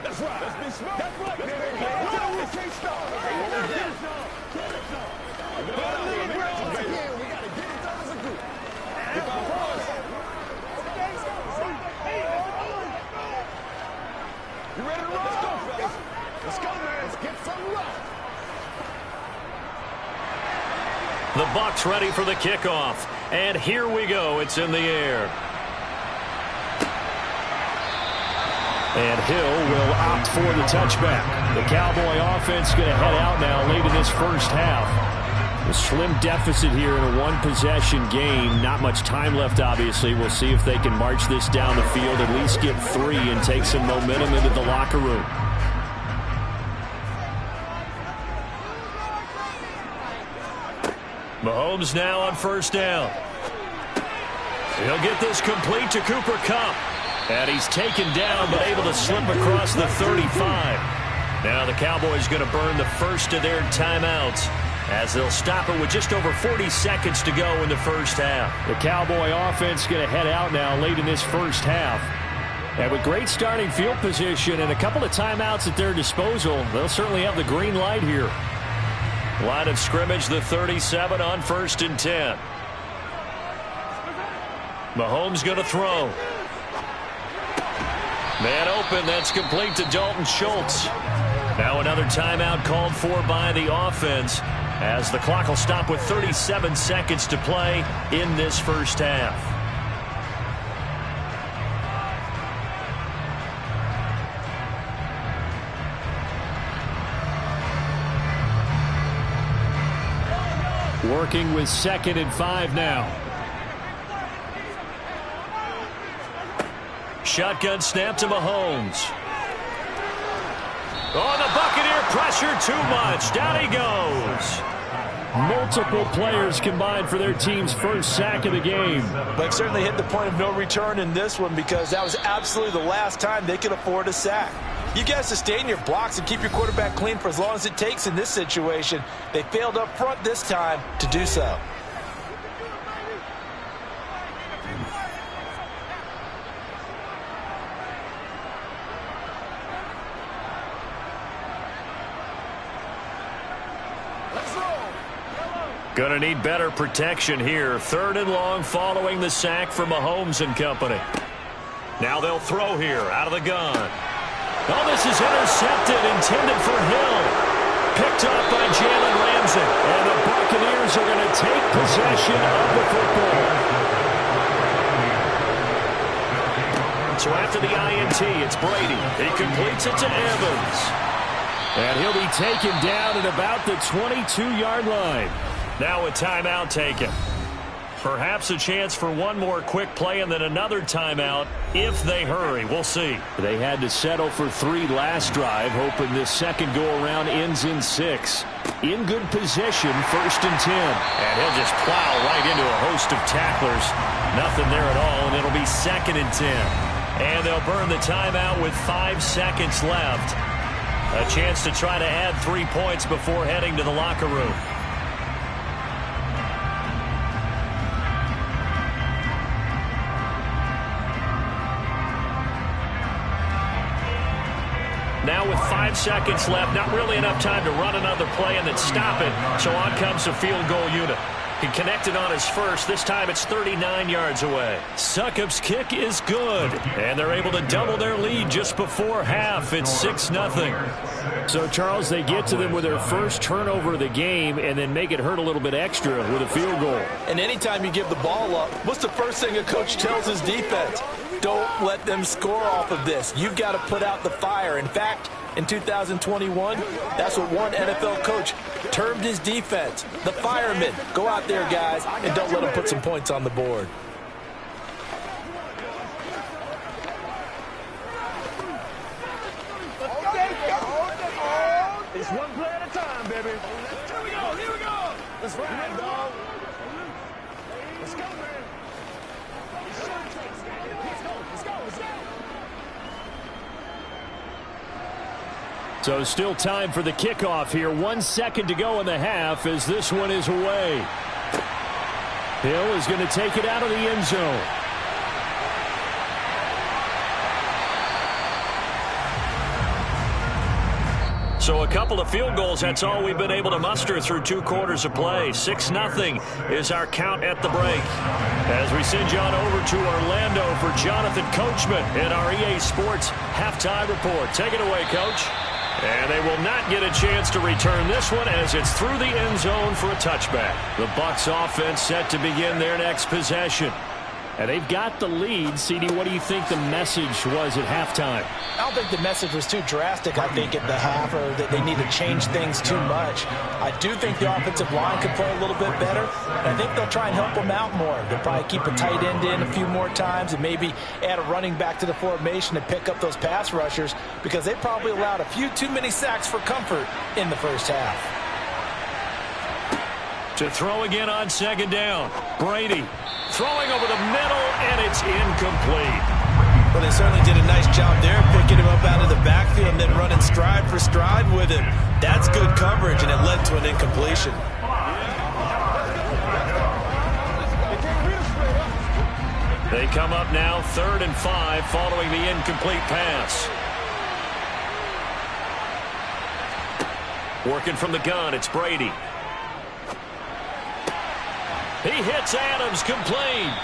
That's right. Let's be smart. That's right. The Bucs ready for the kickoff. And here we go. It's in the air. And Hill will opt for the touchback. The Cowboy offense going to head out now late in this first half. A slim deficit here in a one-possession game. Not much time left, obviously. We'll see if they can march this down the field, at least get 3 and take some momentum into the locker room. Mahomes now on first down. He'll get this complete to Cooper Kupp. And he's taken down, but able to slip across the 35. Now the Cowboys going to burn the first of their timeouts, as they'll stop it with just over 40 seconds to go in the first half. The Cowboy offense going to head out now late in this first half. And with great starting field position and a couple of timeouts at their disposal, they'll certainly have the green light here. Line of scrimmage, the 37 on 1st and 10. Mahomes going to throw. Man open, that's complete to Dalton Schultz. Now another timeout called for by the offense, as the clock will stop with 37 seconds to play in this first half. Working with 2nd and 5 now. Shotgun snap to Mahomes. Oh, the Buccaneer pressure too much. Down he goes. Multiple players combined for their team's first sack of the game. But certainly hit the point of no return in this one, because that was absolutely the last time they could afford a sack. You got to sustain your blocks and keep your quarterback clean for as long as it takes in this situation. They failed up front this time to do so. Gonna need better protection here. 3rd and long following the sack from Mahomes and company. Now they'll throw here out of the gun. Oh, this is intercepted, intended for Hill. Picked up by Jalen Ramsey. And the Buccaneers are going to take possession of the football. So after the INT, it's Brady. He completes it to Evans. And he'll be taken down at about the 22-yard line. Now a timeout taken. Perhaps a chance for one more quick play and then another timeout if they hurry. We'll see. They had to settle for 3 last drive, hoping this second go-around ends in 6. In good position, 1st and 10. And he'll just plow right into a host of tacklers. Nothing there at all, and it'll be 2nd and 10. And they'll burn the timeout with 5 seconds left. A chance to try to add 3 points before heading to the locker room. Now with 5 seconds left, not really enough time to run another play and then stop it. So on comes the field goal unit. He connected on his first. This time it's 39 yards away. Succop's kick is good. And they're able to double their lead just before half. It's 6-0. So, Charles, they get to them with their first turnover of the game and then make it hurt a little bit extra with a field goal. And anytime you give the ball up, what's the first thing a coach tells his defense? Don't let them score off of this. You've got to put out the fire. In fact, in 2021, that's what one NFL coach termed his defense, the firemen. Go out there, guys, and don't let them put some points on the board. It's one play at a time, baby. Here we go, here we go. Let's ride, dog. Let's go, man. Let's go. So still time for the kickoff here. 1 second to go in the half as this one is away. Hill is going to take it out of the end zone. So a couple of field goals, that's all we've been able to muster through 2 quarters of play. 6-0 is our count at the break. As we send you on over to Orlando for Jonathan Coachman in our EA Sports Halftime Report. Take it away, Coach. And they will not get a chance to return this one as it's through the end zone for a touchback. The Bucs offense set to begin their next possession. And they've got the lead. CD, what do you think the message was at halftime? I don't think the message was too drastic, I think, at the half, or that they need to change things too much. I do think the offensive line could play a little bit better, and I think they'll try and help them out more. They'll probably keep a tight end in a few more times and maybe add a running back to the formation to pick up those pass rushers, because they probably allowed a few too many sacks for comfort in the first half. To throw again on second down. Brady throwing over the middle, and it's incomplete. Well, they certainly did a nice job there, picking him up out of the backfield and then running stride for stride with him. That's good coverage, and it led to an incompletion. They come up now 3rd and 5 following the incomplete pass. Working from the gun, it's Brady. He hits Adams, complete.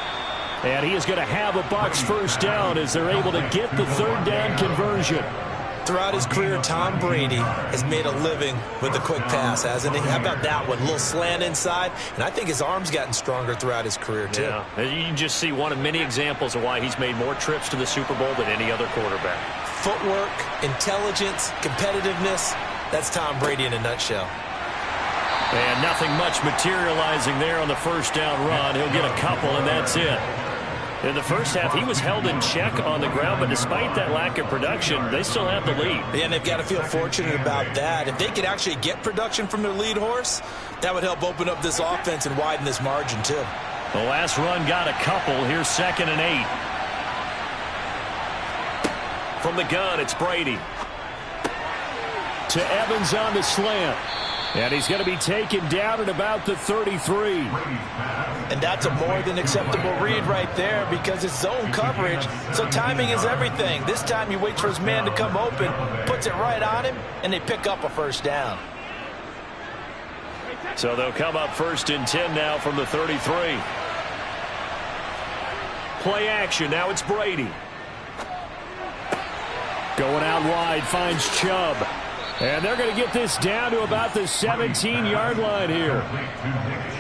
And he is going to have a Bucs first down as they're able to get the 3rd down conversion. Throughout his career, Tom Brady has made a living with the quick pass, hasn't he? How about that one? A little slant inside, and I think his arm's gotten stronger throughout his career, too. Yeah, you can just see one of many examples of why he's made more trips to the Super Bowl than any other quarterback. Footwork, intelligence, competitiveness, that's Tom Brady in a nutshell. And nothing much materializing there on the first down run. He'll get a couple, and that's it. In the first half, he was held in check on the ground, but despite that lack of production, they still have the lead. Yeah, and they've got to feel fortunate about that. If they could actually get production from their lead horse, that would help open up this offense and widen this margin, too. The last run got a couple. Here's 2nd and 8. From the gun, it's Brady. To Evans on the slant. And he's going to be taken down at about the 33. And that's a more than acceptable read right there because it's zone coverage, so timing is everything. This time he waits for his man to come open, puts it right on him, and they pick up a first down. So they'll come up 1st and 10 now from the 33. Play action. Now it's Brady. Going out wide, finds Chubb. And they're going to get this down to about the 17-yard line here.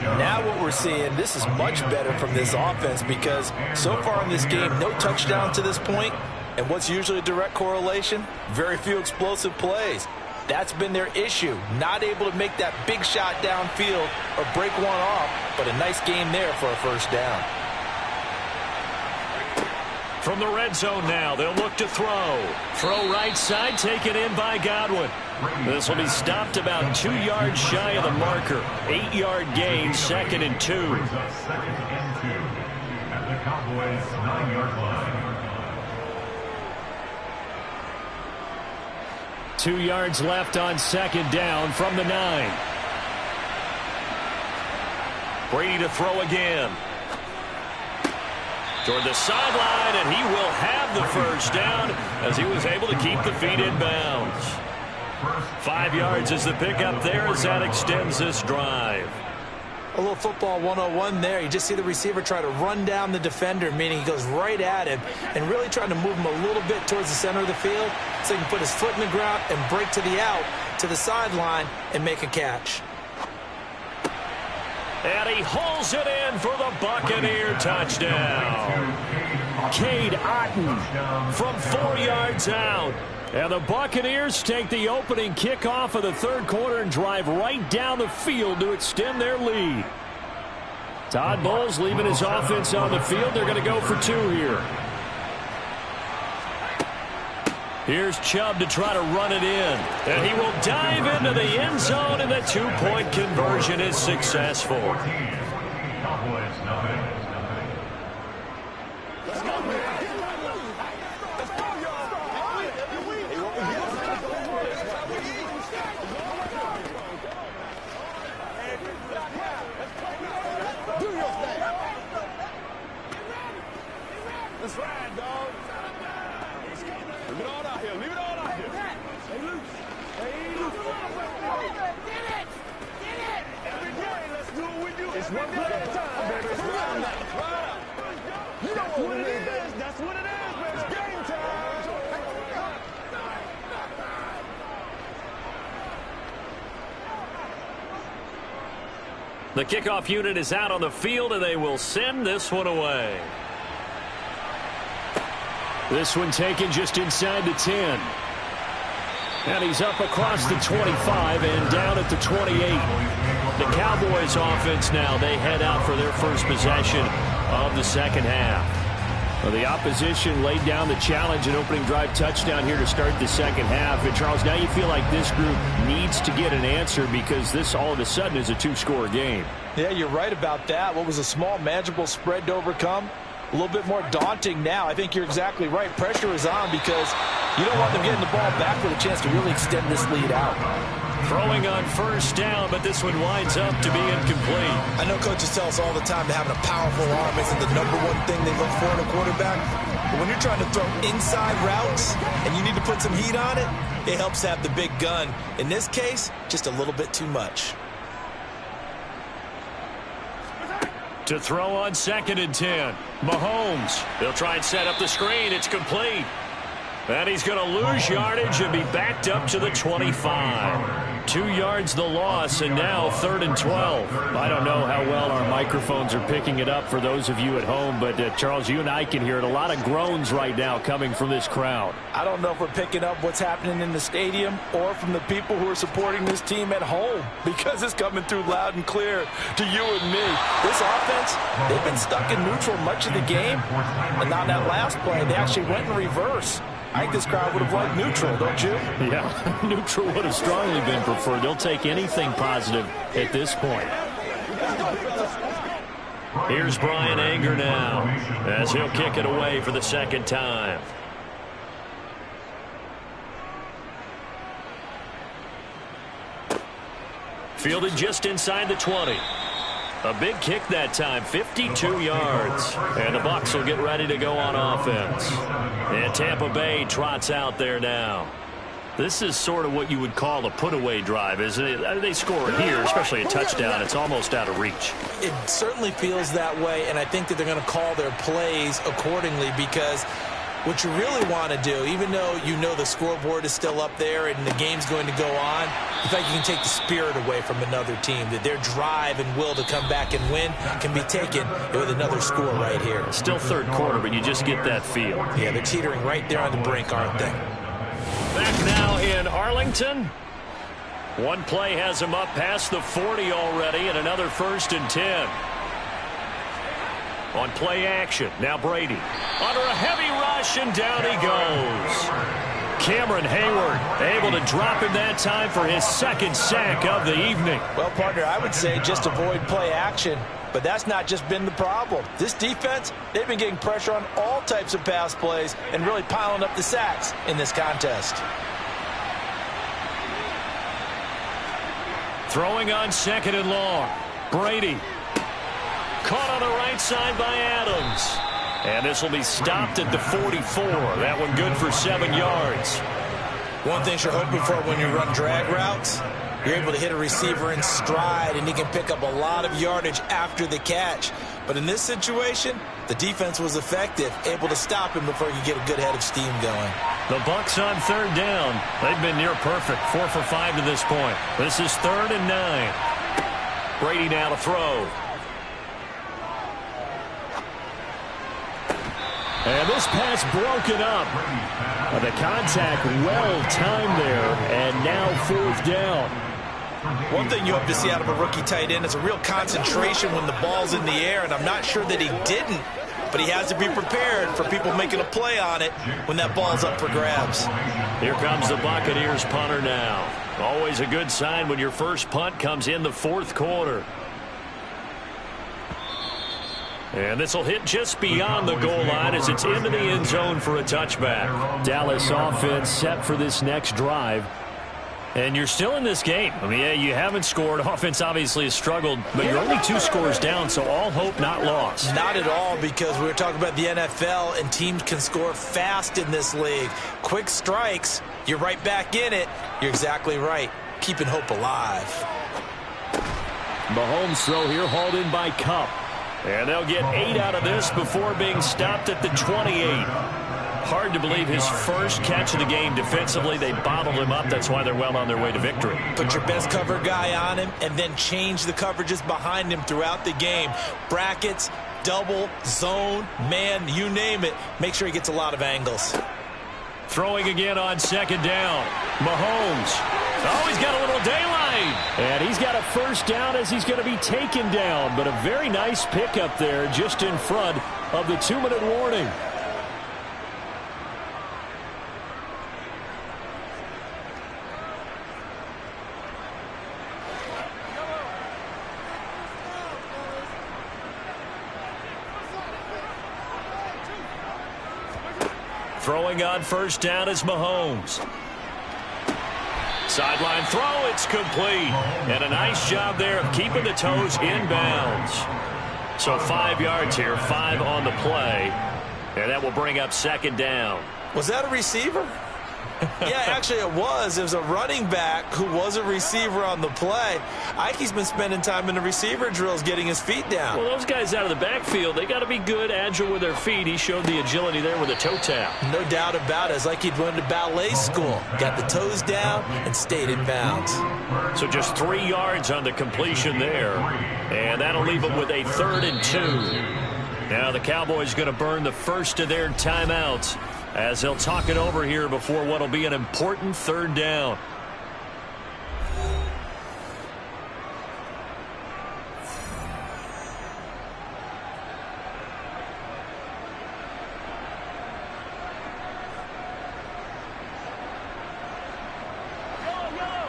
Now what we're seeing, this is much better from this offense because so far in this game, no touchdown to this point. And what's usually a direct correlation? Very few explosive plays. That's been their issue. Not able to make that big shot downfield or break one off, but a nice game there for a first down. From the red zone now, they'll look to throw. Throw right side, taken in by Godwin. This will be stopped about 2 yards shy of the marker. 8-yard gain, 2nd and 2. Second and 2 at the Cowboys' 9-yard line. 2 yards left on 2nd down from the 9. Brady to throw again. Toward the sideline, and he will have the first down as he was able to keep the feet in bounds. 5 yards is the pickup there as that extends this drive. A little football 101 there. You just see the receiver try to run down the defender, meaning he goes right at him and really trying to move him a little bit towards the center of the field so he can put his foot in the ground and break to the out, to the sideline, and make a catch. And he hauls it in for the Buccaneer touchdown. Cade Otton from 4 yards out. And the Buccaneers take the opening kickoff of the 3rd quarter and drive right down the field to extend their lead. Todd Bowles leaving his offense on the field. They're going to go for 2 here. Here's Chubb to try to run it in. And he will dive into the end zone, and the 2-point conversion is successful. Cowboys 9. Let's ride, dog. Leave it all out here. Leave it all out here. Stay loose. Stay loose. Get it. Get it. Every day, let's do what we do. It's one play at a time, baby. It's round out. Right up. You know what it is. That's what it is, baby. It's game time. The kickoff unit is out on the field, and they will send this one away. This one taken just inside the 10. And he's up across the 25 and down at the 28. The Cowboys offense now, they head out for their first possession of the second half. Well, the opposition laid down the challenge, an opening drive touchdown here to start the second half. And, Charles, now you feel like this group needs to get an answer because this all of a sudden is a two-score game. Yeah, you're right about that. What was a small, manageable spread to overcome? A little bit more daunting now. I think you're exactly right. Pressure is on because you don't want them getting the ball back with a chance to really extend this lead out. Throwing on first down, but this one winds up to be incomplete. I know coaches tell us all the time that having a powerful arm isn't the number one thing they look for in a quarterback. But when you're trying to throw inside routes and you need to put some heat on it, it helps have the big gun. In this case, just a little bit too much. To throw on 2nd and 10. Mahomes. They'll try and set up the screen. It's complete. And he's going to lose yardage and be backed up to the 25. 2 yards the loss, and now 3rd and 12. I don't know how well our microphones are picking it up for those of you at home, but Charles, you and I can hear it. A lot of groans right now coming from this crowd. I don't know if we're picking up what's happening in the stadium or from the people who are supporting this team at home, because it's coming through loud and clear to you and me. This offense, they've been stuck in neutral much of the game, and on that last play, they actually went in reverse. I think this crowd would have liked neutral, don't you? Yeah, neutral would have strongly been preferred. They'll take anything positive at this point. Here's Brian Anger now as he'll kick it away for the second time. Fielded just inside the 20. A big kick that time, 52 yards. And the Bucs will get ready to go on offense. And Tampa Bay trots out there now. This is sort of what you would call a put-away drive, isn't it? They score here, especially a touchdown. It's almost out of reach. It certainly feels that way, and I think that they're going to call their plays accordingly, because what you really want to do, even though you know the scoreboard is still up there and the game's going to go on, in fact, you can take the spirit away from another team, that their drive and will to come back and win can be taken with another score right here. Still third quarter, but you just get that feel. Yeah, they're teetering right there on the brink, aren't they? Back now in Arlington. One play has him up past the 40 already, and another 1st and 10. On play action, now Brady. Under a heavy rush, and down he goes. Cameron Hayward able to drop him that time for his second sack of the evening. Well, partner, I would say just avoid play action, but that's not just been the problem. This defense, they've been getting pressure on all types of pass plays and really piling up the sacks in this contest. Throwing on 2nd and long. Brady. Caught on the right side by Adams. And this will be stopped at the 44. That one good for 7 yards. One thing you're hoping for when you run drag routes, you're able to hit a receiver in stride, and he can pick up a lot of yardage after the catch. But in this situation, the defense was effective, able to stop him before he could get a good head of steam going. The Bucs on 3rd down. They've been near perfect, 4 for 5 to this point. This is 3rd and 9. Brady now to throw. And this pass broken up. The contact well-timed there, and now 4th down. One thing you hope to see out of a rookie tight end is a real concentration when the ball's in the air, and I'm not sure that he didn't, but he has to be prepared for people making a play on it when that ball's up for grabs. Here comes the Buccaneers punter now. Always a good sign when your first punt comes in the 4th quarter. And this will hit just beyond the goal line as it's into the end zone for a touchback. Dallas offense set for this next drive. And you're still in this game. I mean, yeah, you haven't scored. Offense obviously has struggled, but you're only 2 scores down, so all hope not lost. Not at all, because we were talking about the NFL, and teams can score fast in this league. Quick strikes, you're right back in it. You're exactly right. Keeping hope alive. Mahomes' throw here hauled in by Kupp. And they'll get 8 out of this before being stopped at the 28. Hard to believe his first catch of the game defensively. They bottled him up. That's why they're well on their way to victory. Put your best cover guy on him and then change the coverages behind him throughout the game. Brackets, double, zone, man, you name it. Make sure he gets a lot of angles. Throwing again on second down. Mahomes. Oh, he's got a little daylight. And he's got a first down as he's going to be taken down. But a very nice pickup there just in front of the 2-minute warning. Throwing on first down is Mahomes. Sideline throw, it's complete. And a nice job there of keeping the toes in bounds. So 5 yards here, 5 on the play. And that will bring up second down. Was that a receiver? Yeah, actually it was. It was a running back who was a receiver on the play. Ike's been spending time in the receiver drills getting his feet down. Well, those guys out of the backfield, they got to be good, agile with their feet. He showed the agility there with a toe tap. No doubt about it. It's like he'd went to ballet school. Got the toes down and stayed in bounds. So just 3 yards on the completion there. And that'll leave them with a 3rd and 2. Now the Cowboys going to burn the first of their timeouts as they'll talk it over here before what will be an important 3rd down.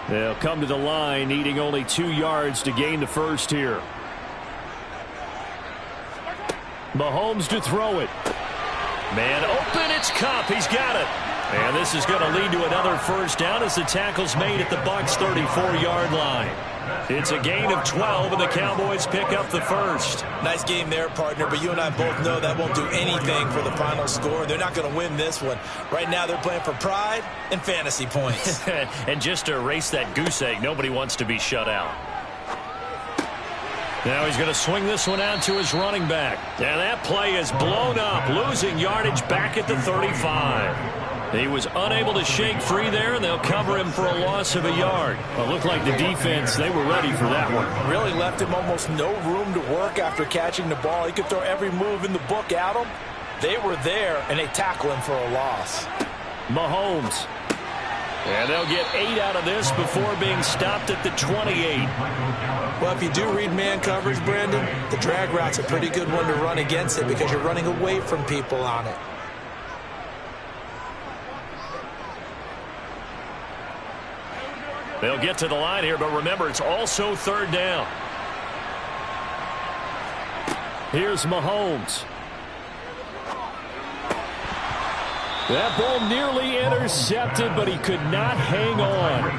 They'll come to the line needing only 2 yards to gain the first here. Mahomes to throw it. Man open, it's Kupp. He's got it. And this is going to lead to another first down as the tackle's made at the Bucs' 34-yard line. It's a gain of 12, and the Cowboys pick up the first. Nice game there, partner, but you and I both know that won't do anything for the final score. They're not going to win this one. Right now they're playing for pride and fantasy points. And just to erase that goose egg, nobody wants to be shut out. Now he's going to swing this one out to his running back. And that play is blown up, losing yardage back at the 35. He was unable to shake free there, and they'll cover him for a loss of a yard. Well, it looked like the defense, they were ready for that one. Really left him almost no room to work after catching the ball. He could throw every move in the book at him. They were there, and they tackle him for a loss. Mahomes. And they'll get 8 out of this before being stopped at the 28. Well, if you do read man coverage, Brandon, the drag route's a pretty good one to run against it because you're running away from people on it. They'll get to the line here, but remember, it's also 3rd down. Here's Mahomes. That ball nearly intercepted, but he could not hang on.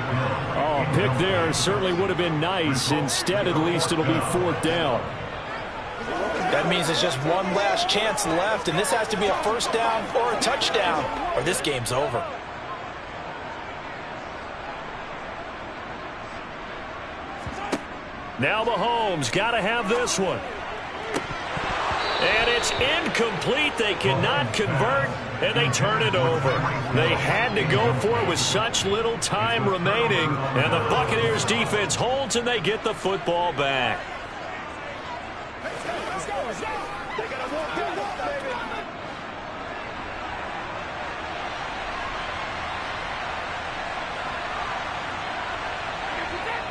Oh, pick there certainly would have been nice. Instead, at least it'll be 4th down. That means it's just one last chance left, and this has to be a first down or a touchdown, or this game's over. Now Mahomes got to have this one. And it's incomplete. They cannot convert, and they turn it over. They had to go for it with such little time remaining, and the Buccaneers defense holds, and they get the football back.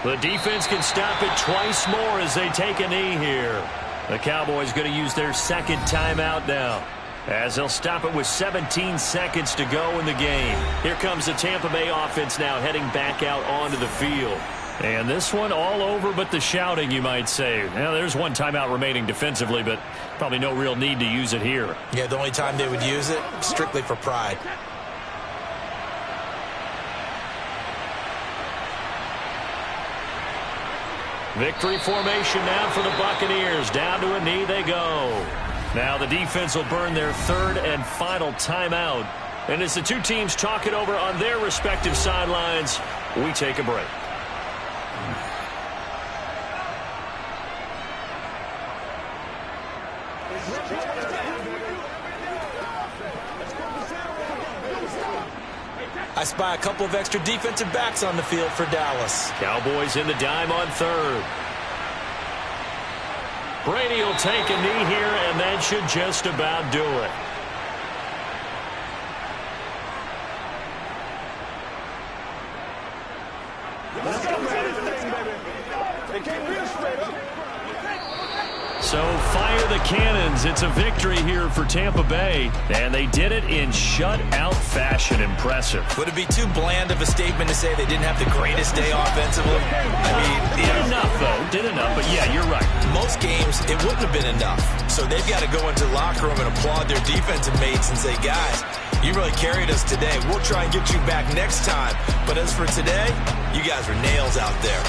The defense can stop it twice more as they take a knee here. The Cowboys going to use their 2nd timeout now, as they'll stop it with 17 seconds to go in the game. Here comes the Tampa Bay offense now heading back out onto the field. And this one all over but the shouting, you might say. Now, there's one timeout remaining defensively, but probably no real need to use it here. Yeah, the only time they would use it, strictly for pride. Victory formation now for the Buccaneers. Down to a knee they go. Now the defense will burn their 3rd and final timeout. And as the two teams talk it over on their respective sidelines, we take a break. I spy a couple of extra defensive backs on the field for Dallas. Cowboys in the dime on third. Brady will take a knee here, and that should just about do it. So fire the cannons. It's a victory here for Tampa Bay. And they did it in shutout fashion. Impressive. Would it be too bland of a statement to say they didn't have the greatest day offensively? I mean, did enough, though. Did enough. But, yeah, you're right. Most games, it wouldn't have been enough. So they've got to go into the locker room and applaud their defensive mates and say, guys, you really carried us today. We'll try and get you back next time. But as for today, you guys are nails out there.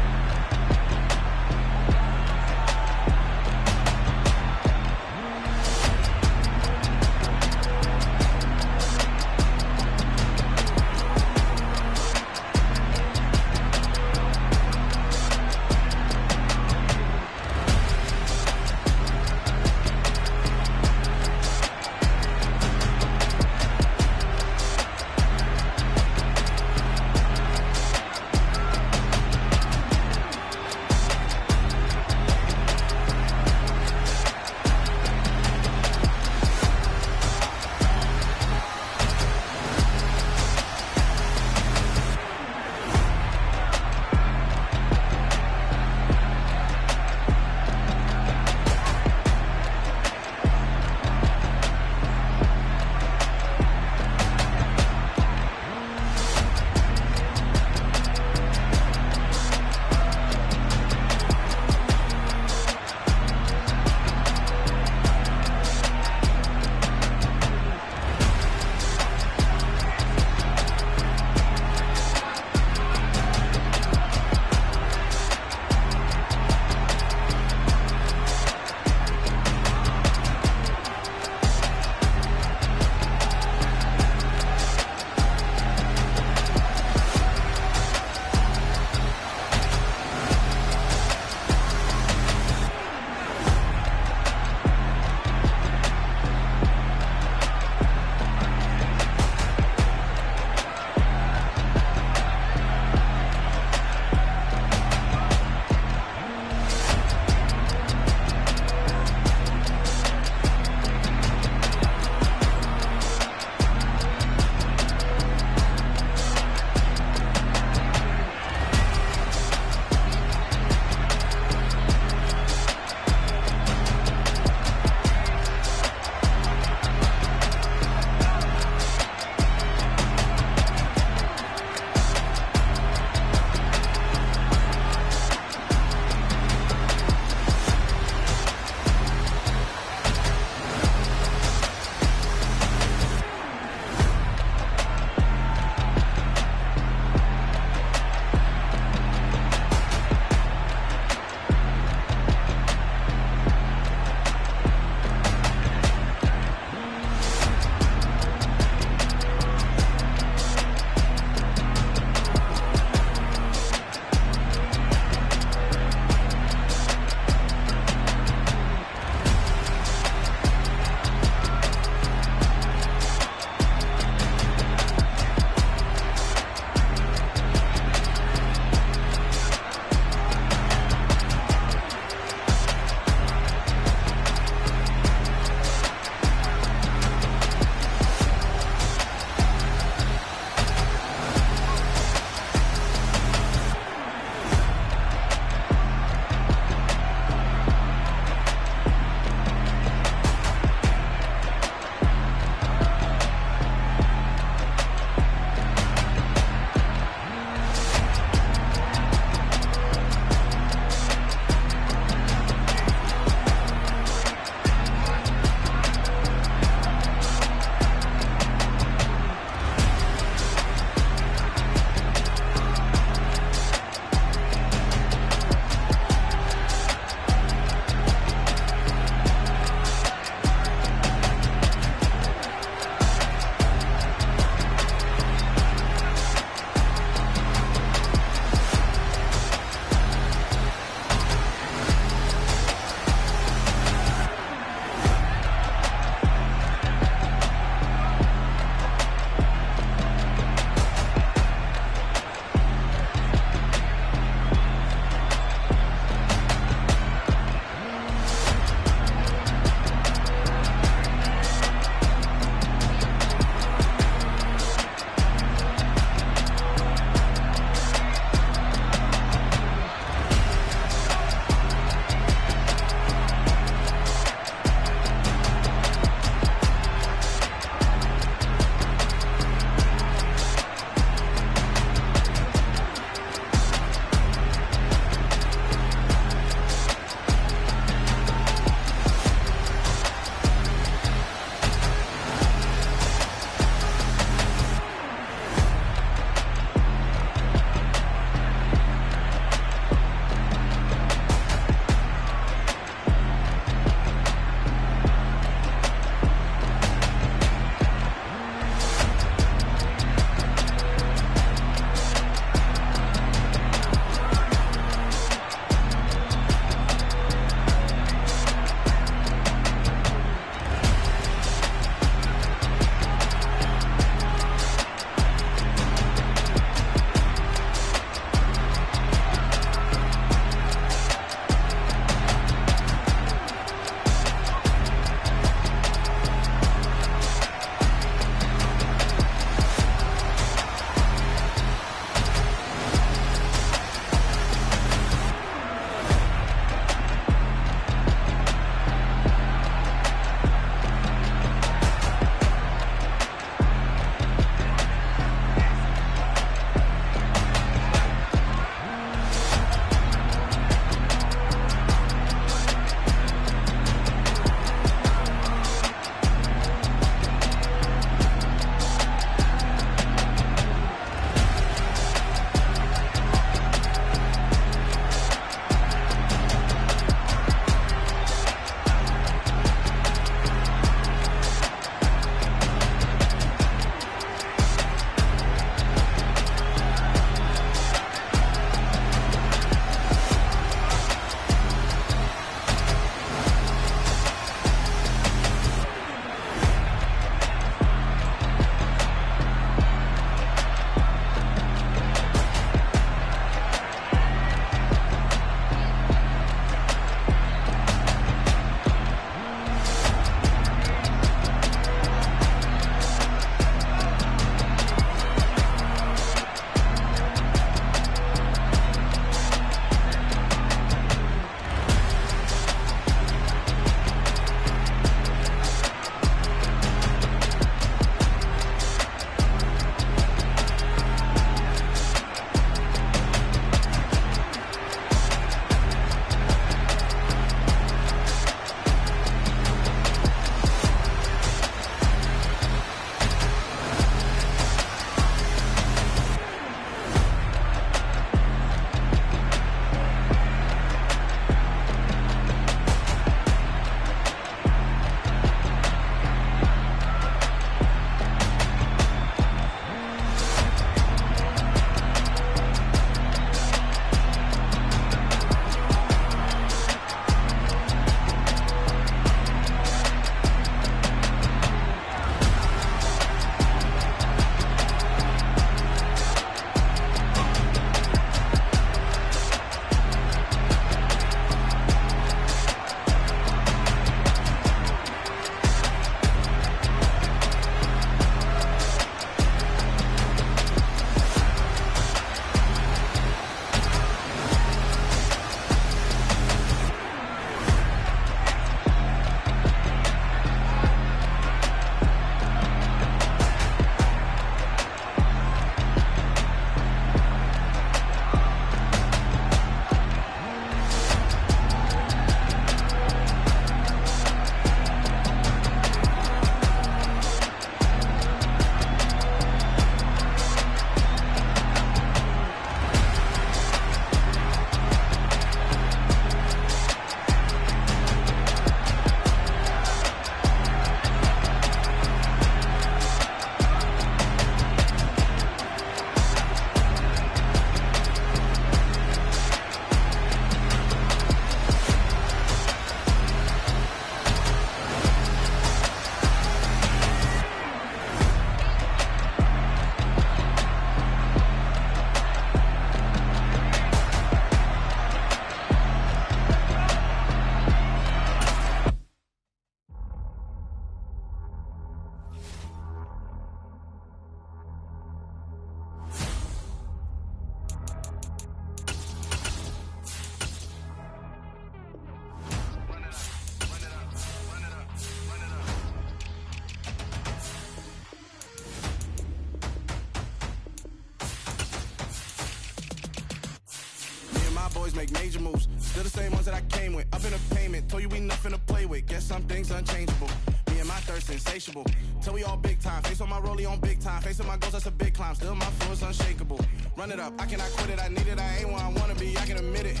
boys make major moves. Still the same ones that I came with. Up in a payment, told you we nothing to play with. Guess some things unchangeable. Me and my thirst insatiable. Till we all big time. Face on my rollie on big time. Facing my goals, that's a big climb. Still my flow is unshakable. Run it up, I cannot quit it. I need it, I ain't where I wanna be, I can admit it.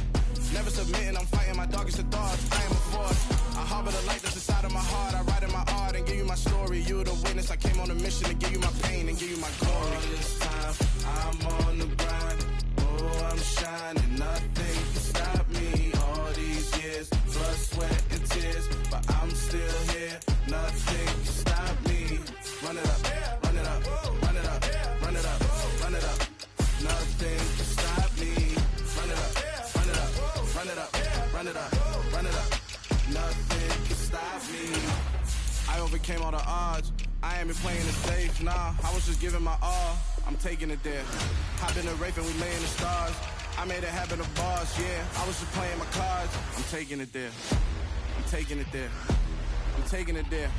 Never submitting, I'm fighting my darkest of thoughts. I am a force. I harbor the light that's inside of my heart. I write in my art and give you my story. You the witness, I came on a mission to give you my pain and give you my glory. All this time, I'm on the grind. Oh, I'm shining, nothing can stop me. All these years, blood, sweat, and tears, but I'm still here. Nothing can stop me. Run it up, run it up, run it up, run it up, run it up. Nothing can stop me. Run it up, run it up, run it up, run it up, run it up. Nothing can stop me. I overcame all the odds. I ain't been playing it safe, nah. I was just giving my all. I'm taking it there. Hop in the rape and we lay in the stars. I made it happen to boss, yeah. I was just playing my cards. I'm taking it there. I'm taking it there. I'm taking it there.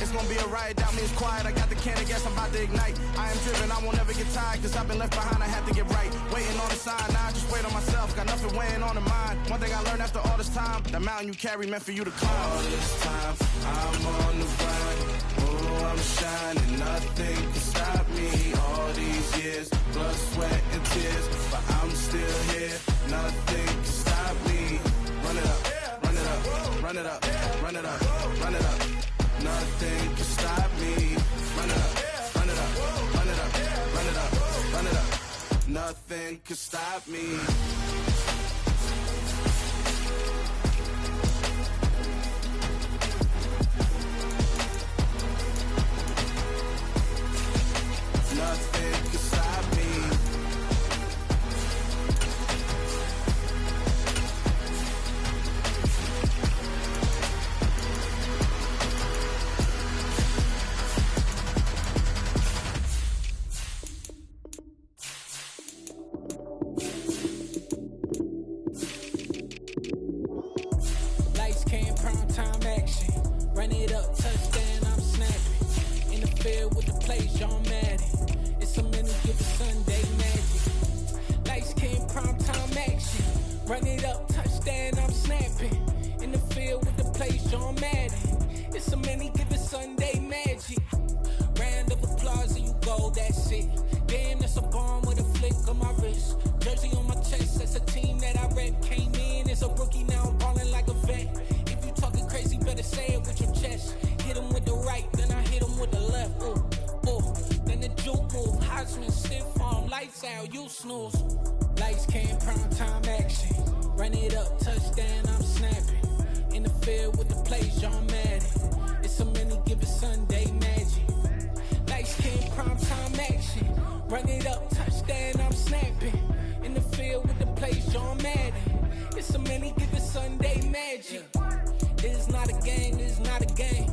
It's gonna be a riot, doubt me it's quiet. I got the can of gas, I'm about to ignite. I am driven, I won't ever get tired, cause I've been left behind, I have to get right. Waiting on the sign, now I just wait on myself. Got nothing weighing on the mind. One thing I learned after all this time, the mountain you carry meant for you to climb. All this time, I'm on the grind. Oh, I'm shining, nothing can stop me. All these years, blood, sweat, and tears, but I'm still here. Nothing can stop me. Run it up, run it up, run it up, run it up, run it up. Nothing can stop me. Run it up, run it up, run it up, run it up, run it up. Nothing can stop me. Nothing can stop me. Lights came, prime time action. Run it up, touchdown, I'm snapping. In the field with the plays, John Madden. It's a many given Sunday magic. Lights came, prime time action. Run it up, touchdown, I'm snapping. In the field with the plays, John Madden. It's a many given Sunday magic. Round of applause and you go, that's it. Damn, that's a bomb with a flick on my wrist. Jersey on my chest, that's a team that I rep. Came in as a rookie, now I'm ballin' like a vet. If you talking crazy, better say it with your chest. Hit him with the right, then I hit him with the left. Ooh, ooh, then the juke move. Heisman, stiff arm, lights out, you snooze. Lights came, prime time action. Run it up, touchdown, I'm snapping. In the field with the plays, John Madden. It's a many given Sunday magic. Lights came, prime time action. Run it up, touchdown, I'm snapping. In the field with the plays, John Madden. It's a many given Sunday magic. It is not a game, it is not a game.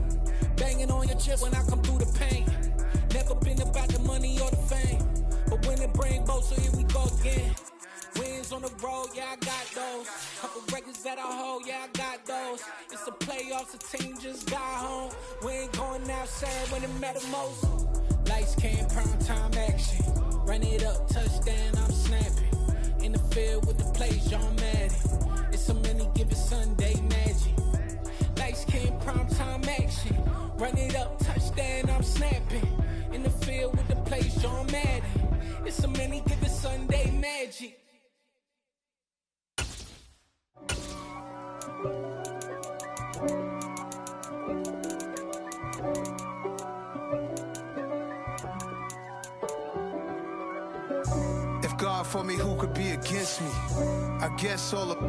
Banging on your chest when I come through the pain. Never been about the money or the fame, but when it bring both, so here we go again. Wins on the road, yeah, I got those. Couple records that I hold, yeah, I got those. It's the playoffs, the team just got home. We ain't going outside when it matter most. Lights came, prime time action. Run it up, touchdown, I'm snapping. In the field with the plays, John Madden. It's a many given Sunday magic. Lights came, prime time action. Run it up, touchdown, I'm snapping. In the field with the plays, John Madden. It's a many given Sunday magic. If God for me, who could be against me? I guess all of